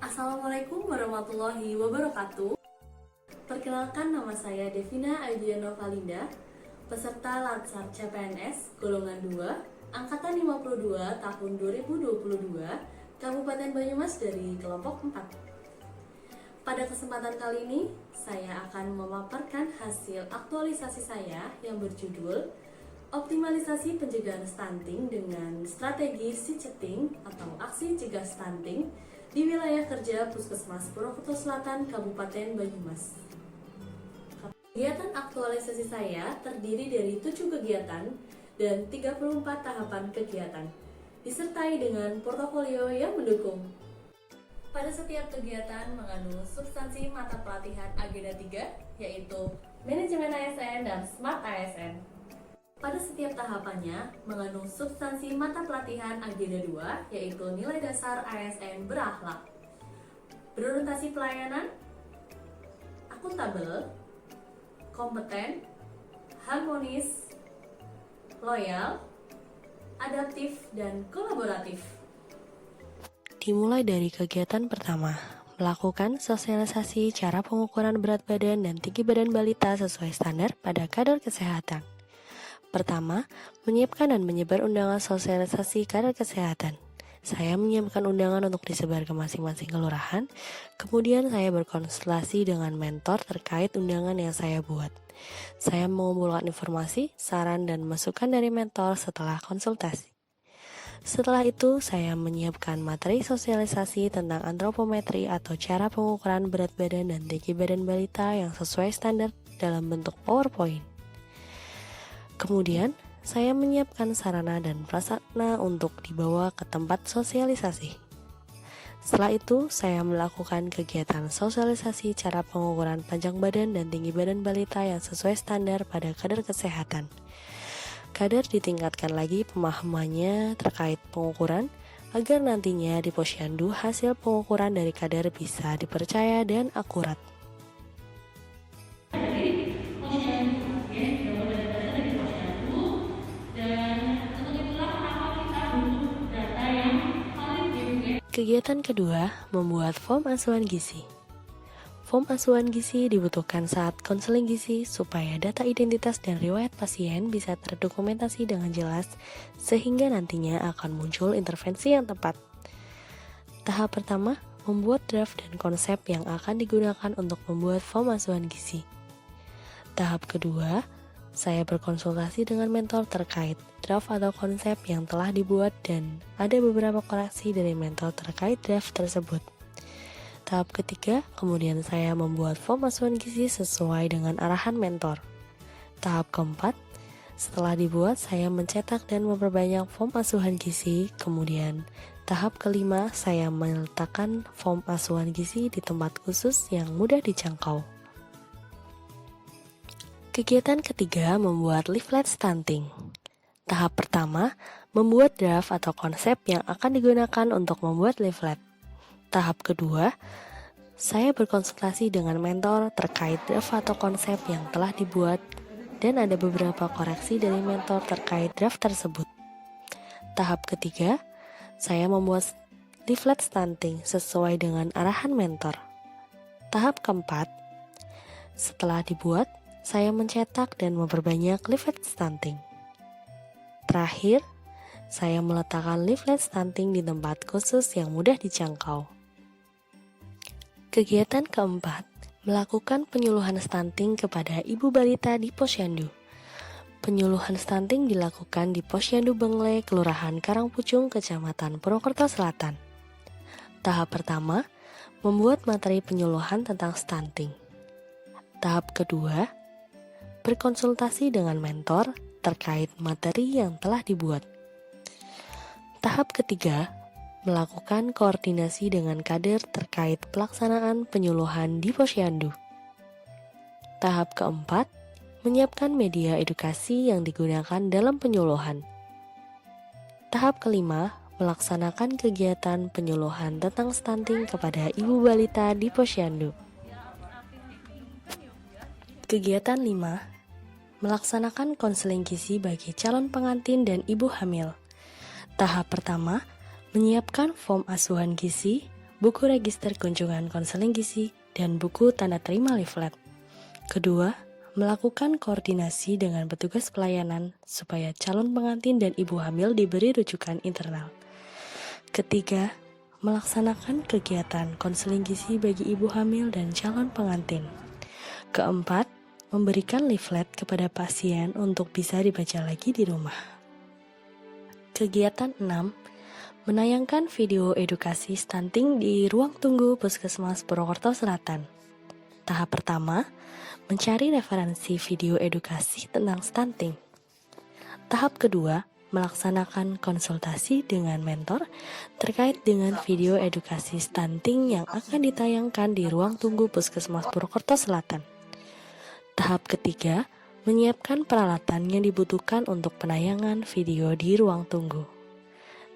Assalamualaikum warahmatullahi wabarakatuh. Perkenalkan, nama saya Devina Aidiano Valinda, peserta Latsar CPNS golongan 2, angkatan 52 tahun 2022, Kabupaten Banyumas dari kelompok 4. Pada kesempatan kali ini, saya akan memaparkan hasil aktualisasi saya yang berjudul Optimalisasi Pencegahan Stunting dengan Strategi Ciceting atau Aksi Cegah Stunting di wilayah kerja Puskesmas Purwokerto Selatan, Kabupaten Banyumas. Kegiatan aktualisasi saya terdiri dari 7 kegiatan dan 34 tahapan kegiatan, disertai dengan portofolio yang mendukung. Pada setiap kegiatan mengandung substansi mata pelatihan agenda 3, yaitu Manajemen ASN dan Smart ASN. Pada setiap tahapannya mengandung substansi mata pelatihan agenda 2, yaitu nilai dasar ASN berakhlak, berorientasi pelayanan, akuntabel, kompeten, harmonis, loyal, adaptif, dan kolaboratif. Dimulai dari kegiatan pertama, melakukan sosialisasi cara pengukuran berat badan dan tinggi badan balita sesuai standar pada kader kesehatan. Pertama, menyiapkan dan menyebar undangan sosialisasi kader kesehatan. Saya menyiapkan undangan untuk disebar ke masing-masing kelurahan, kemudian saya berkonsultasi dengan mentor terkait undangan yang saya buat. Saya mengumpulkan informasi, saran, dan masukan dari mentor setelah konsultasi. Setelah itu, saya menyiapkan materi sosialisasi tentang antropometri atau cara pengukuran berat badan dan tinggi badan balita yang sesuai standar dalam bentuk PowerPoint. Kemudian, saya menyiapkan sarana dan prasarana untuk dibawa ke tempat sosialisasi. Setelah itu, saya melakukan kegiatan sosialisasi cara pengukuran panjang badan dan tinggi badan balita yang sesuai standar pada kader kesehatan. Kader ditingkatkan lagi pemahamannya terkait pengukuran, agar nantinya di Posyandu hasil pengukuran dari kader bisa dipercaya dan akurat. Kegiatan kedua, membuat form asuhan gizi. Form asuhan gizi dibutuhkan saat konseling gizi supaya data identitas dan riwayat pasien bisa terdokumentasi dengan jelas sehingga nantinya akan muncul intervensi yang tepat. Tahap pertama, membuat draft dan konsep yang akan digunakan untuk membuat form asuhan gizi. Tahap kedua, saya berkonsultasi dengan mentor terkait draft atau konsep yang telah dibuat dan ada beberapa koreksi dari mentor terkait draft tersebut. Tahap ketiga, kemudian saya membuat form asuhan gizi sesuai dengan arahan mentor. Tahap keempat, setelah dibuat saya mencetak dan memperbanyak form asuhan gizi. Kemudian tahap kelima, saya meletakkan form asuhan gizi di tempat khusus yang mudah dijangkau. Kegiatan ketiga, membuat leaflet stunting. Tahap pertama, membuat draft atau konsep yang akan digunakan untuk membuat leaflet. Tahap kedua, saya berkonsultasi dengan mentor terkait draft atau konsep yang telah dibuat dan ada beberapa koreksi dari mentor terkait draft tersebut. Tahap ketiga, saya membuat leaflet stunting sesuai dengan arahan mentor. Tahap keempat, setelah dibuat, saya mencetak dan memperbanyak leaflet stunting. Terakhir, saya meletakkan leaflet stunting di tempat khusus yang mudah dijangkau. Kegiatan keempat, melakukan penyuluhan stunting kepada ibu balita di Posyandu. Penyuluhan stunting dilakukan di Posyandu Bengle, Kelurahan Karangpucung, Kecamatan Purwokerto Selatan. Tahap pertama, membuat materi penyuluhan tentang stunting. Tahap kedua, berkonsultasi dengan mentor terkait materi yang telah dibuat. Tahap ketiga, melakukan koordinasi dengan kader terkait pelaksanaan penyuluhan di Posyandu. Tahap keempat, menyiapkan media edukasi yang digunakan dalam penyuluhan. Tahap kelima, melaksanakan kegiatan penyuluhan tentang stunting kepada ibu balita di Posyandu. Kegiatan 5, melaksanakan konseling gizi bagi calon pengantin dan ibu hamil. Tahap pertama, menyiapkan form asuhan gizi, buku register kunjungan konseling gizi, dan buku tanda terima leaflet. Kedua, melakukan koordinasi dengan petugas pelayanan supaya calon pengantin dan ibu hamil diberi rujukan internal. Ketiga, melaksanakan kegiatan konseling gizi bagi ibu hamil dan calon pengantin. Keempat, memberikan leaflet kepada pasien untuk bisa dibaca lagi di rumah. Kegiatan 6, menayangkan video edukasi stunting di ruang tunggu Puskesmas Purwokerto Selatan. Tahap pertama, mencari referensi video edukasi tentang stunting. Tahap kedua, melaksanakan konsultasi dengan mentor terkait dengan video edukasi stunting yang akan ditayangkan di ruang tunggu Puskesmas Purwokerto Selatan. Tahap ketiga, menyiapkan peralatan yang dibutuhkan untuk penayangan video di ruang tunggu.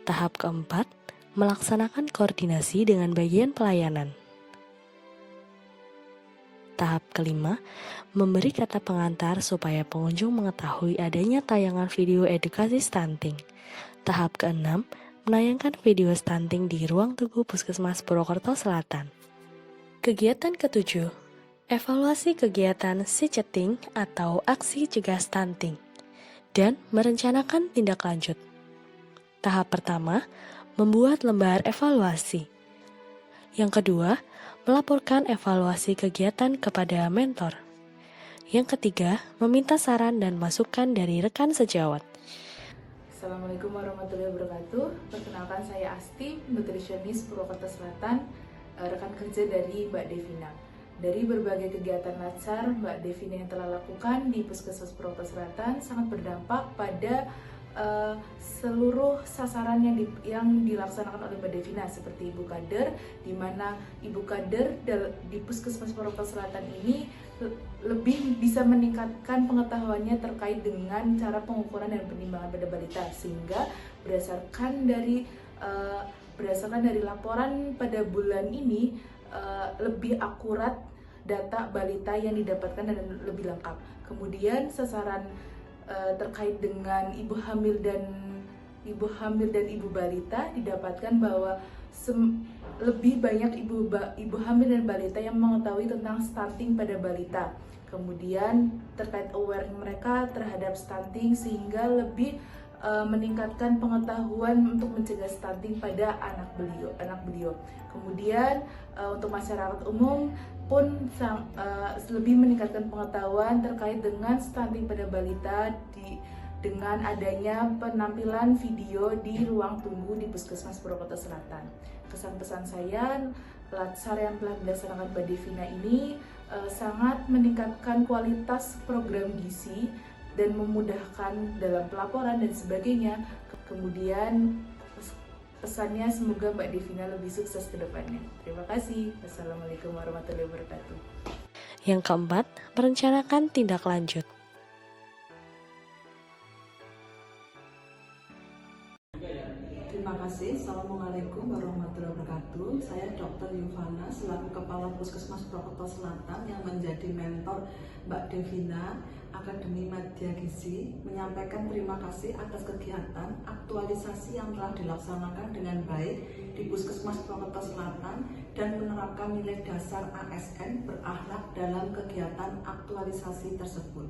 Tahap keempat, melaksanakan koordinasi dengan bagian pelayanan. Tahap kelima, memberi kata pengantar supaya pengunjung mengetahui adanya tayangan video edukasi stunting. Tahap keenam, menayangkan video stunting di ruang tunggu Puskesmas Purwokerto Selatan. Kegiatan ketujuh, evaluasi kegiatan si-chatting atau aksi cegah stunting dan merencanakan tindak lanjut. Tahap pertama, membuat lembar evaluasi. Yang kedua, melaporkan evaluasi kegiatan kepada mentor. Yang ketiga, meminta saran dan masukan dari rekan sejawat. Assalamualaikum warahmatullahi wabarakatuh. Perkenalkan, saya Asti, nutrisionis Purwokerto Selatan, rekan kerja dari Mbak Devina. Dari berbagai kegiatan latsar Mbak Devina yang telah lakukan di Puskesmas Purwokerto Selatan sangat berdampak pada seluruh sasaran yang dilaksanakan oleh Mbak Devina, seperti Ibu Kader, di mana Ibu Kader di Puskesmas Purwokerto Selatan ini lebih bisa meningkatkan pengetahuannya terkait dengan cara pengukuran dan penimbangan pada balita, sehingga berdasarkan dari laporan pada bulan ini lebih akurat data balita yang didapatkan dan lebih lengkap. Kemudian sasaran terkait dengan ibu hamil dan ibu balita didapatkan bahwa lebih banyak ibu hamil dan balita yang mengetahui tentang stunting pada balita. Kemudian terkait aware mereka terhadap stunting sehingga lebih meningkatkan pengetahuan untuk mencegah stunting pada anak beliau. Kemudian untuk masyarakat umum pun lebih meningkatkan pengetahuan terkait dengan stunting pada balita dengan adanya penampilan video di ruang tunggu di Puskesmas Purwokerto Selatan. Kesan pesan saya, latsar yang telah dilaksanakan Mbak Devina ini sangat meningkatkan kualitas program gizi dan memudahkan dalam pelaporan dan sebagainya. Kemudian pesannya semoga Mbak Devina lebih sukses ke depannya. Terima kasih. Wassalamualaikum warahmatullahi wabarakatuh. Yang keempat, merencanakan tindak lanjut. Terima kasih. Assalamualaikum warahmatullahi wabarakatuh. Saya Dr. Yuvana selaku Kepala Puskesmas Purwokerto Selatan yang menjadi mentor Mbak Devina Akademi Media Gizi menyampaikan terima kasih atas kegiatan aktualisasi yang telah dilaksanakan dengan baik di Puskesmas Purwokerto Selatan dan menerapkan nilai dasar ASN berakhlak dalam kegiatan aktualisasi tersebut.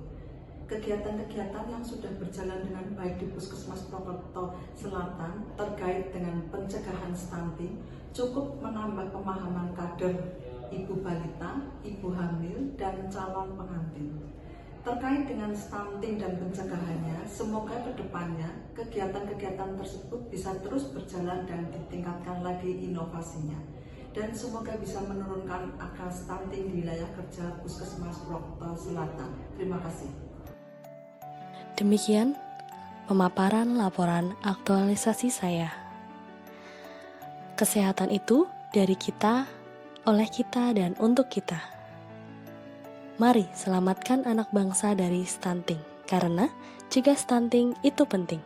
Kegiatan-kegiatan yang sudah berjalan dengan baik di Puskesmas Purwokerto Selatan terkait dengan pencegahan stunting cukup menambah pemahaman kader ibu balita, ibu hamil, dan calon pengantin. Terkait dengan stunting dan pencegahannya, semoga kedepannya kegiatan-kegiatan tersebut bisa terus berjalan dan ditingkatkan lagi inovasinya. Dan semoga bisa menurunkan angka stunting di wilayah kerja Puskesmas Purwokerto Selatan. Terima kasih. Demikian pemaparan laporan aktualisasi saya. Kesehatan itu dari kita, oleh kita, dan untuk kita. Mari selamatkan anak bangsa dari stunting, karena cegah stunting itu penting.